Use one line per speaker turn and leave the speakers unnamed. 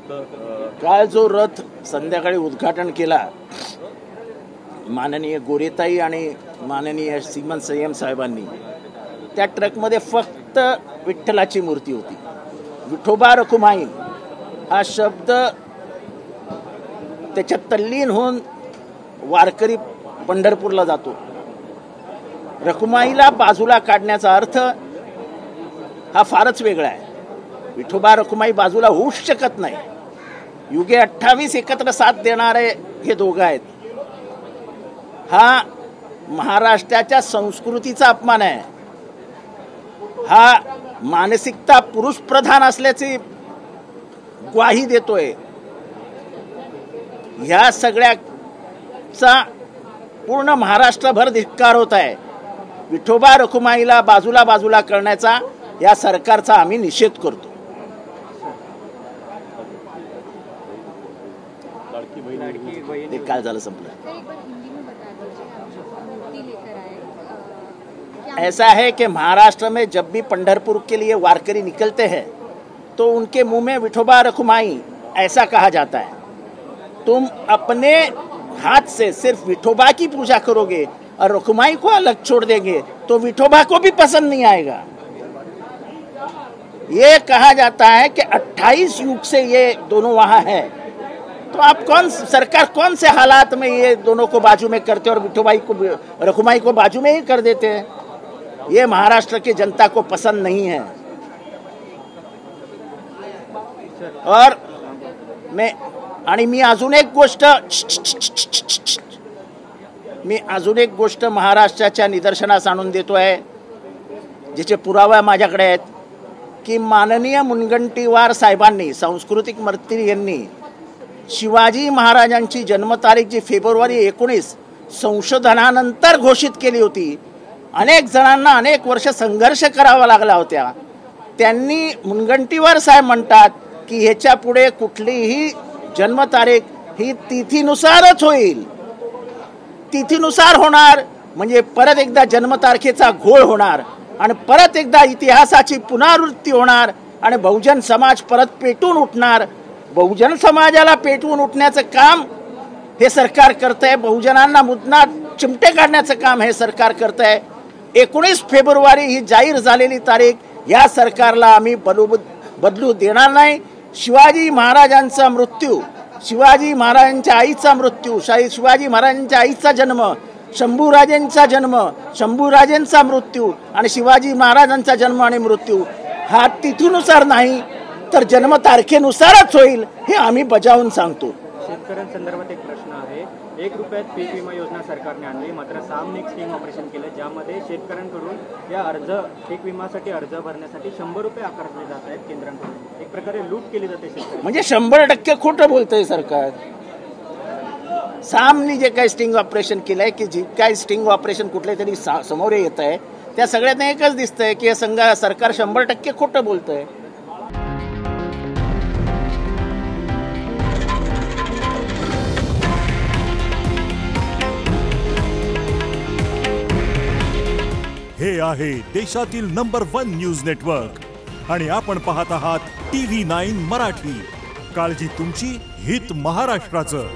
काल जो रथ संध्याकाळी उद्घाटन केला माननीय गोरेताई आणि माननीय सीमन संयम साहेबांनी, त्या ट्रकमध्ये फक्त विठ्ठलाची मूर्ती होती. विठोबा रखुमाई हा शब्द त्याच्यात तल्लीन होऊन वारकरी पंढरपूरला जातो. रखुमाईला बाजूला काढण्याचा अर्थ हा फारच वेगळा आहे. विठोबा रखुमाई बाजूला होऊच शकत नाही. युगे 28 एकत्र साथ देणारे हे दोघं आहेत. हा महाराष्ट्राच्या संस्कृतीचा अपमान आहे. हा मानसिकता पुरुष प्रधान असल्याची ग्वाही देतोय. ह्या सगळ्याचा पूर्ण महाराष्ट्रभर धिक्कार होत आहे. विठोबा रखुमाईला बाजूला करण्याचा या सरकारचा आम्ही निषेध करतो. ते काल झालं संपलं. ऐसा है कि महाराष्ट्र में जब भी पंढरपुर के लिए वारकरी निकलते हैं तो उनके मुंह में विठोबा रखुमाई ऐसा कहा जाता है. तुम अपने हाथ से सिर्फ विठोबा की पूजा करोगे और रखुमाई को अलग छोड़ देंगे तो विठोबा को भी पसंद नहीं आएगा. ये कहा जाता है कि 28 युग से ये दोनों वहां है. तो आप सरकार कौन से हालात में ये दोनों को बाजू में करते और विठोबाई को रखुमाई को बाजू में ही कर देते हैं. ये महाराष्ट्र की जनता को पसंद नहीं है. और मी अजून एक गोष्ट महाराष्ट्राच्या निदर्शनास आणून देतोय, जिचे पुरावा माझ्याकडे आहेत, की माननीय मुनगंटीवार साहेबांनी, सांस्कृतिक मंत्री यांनी शिवाजी महाराजांची जन्मतारीख जी फेब्रुवारी 19 संशोधनानंतर घोषित केली होती, अनेक जणांना अनेक वर्ष संघर्ष करावा लागला होता. त्यांनी मुनगंटीवार साहेब म्हणतात की ह्याच्या पुढे कुठलीही जन्मतारीख ही तिथीनुसारच होईल. तिथीनुसार होणार म्हणजे परत एकदा जन्मतारखेचा घोळ होणार आणि परत एकदा इतिहासाची पुनरावृत्ती होणार आणि बहुजन समाज परत पेटून उठणार. बहुजन समाजाला पेटवून उठण्याचं काम हे सरकार करतंय. बहुजनांना मुद्दात चिमटे काढण्याचं काम हे सरकार करतंय. 19 फेब्रुवारी ही जाहीर झालेली तारीख या सरकारला आम्ही बदलू देणार नाही. शिवाजी महाराजांचा मृत्यू, शिवाजी महाराजांच्या आईचा मृत्यू, शिवाजी महाराजांच्या आईचा जन्म, शंभूराजेंचा जन्म, शंभूराजेंचा मृत्यू आणि शिवाजी महाराजांचा जन्म आणि मृत्यू हा तिथीनुसार नाही तर जन्मतारखेनुसारच होईल हे आम्ही बजावून सांगतो.
शेतकऱ्यांसंदर्भात एक प्रश्न आहे. 1 रुपयात पीक विमा योजना सरकारने आणली, मात्र सामूहिक स्कीम ऑपरेशन केलं, ज्यामध्ये शेतकऱ्यांकडून या पीक विमासाठी अर्ज भरण्यासाठी 100 रुपये आकारले जात आहेत केंद्राकडून. एक प्रकारे लूट केली जाते शेतकरी.
म्हणजे 100% खोटं बोलतंय सरकार. सामनी जे काही स्टिंग ऑपरेशन केलंय, की जे काही स्टिंग ऑपरेशन कुठले तरी समोर येत आहे, त्या सगळ्यांना एकच दिसतंय की सरकार 100% खोटं बोलतंय.
हे आहे देशातील नंबर 1 न्यूज नेटवर्क आणि आपण पाहत आहात TV9 मराठी. काळजी तुमची, हित महाराष्ट्राचं.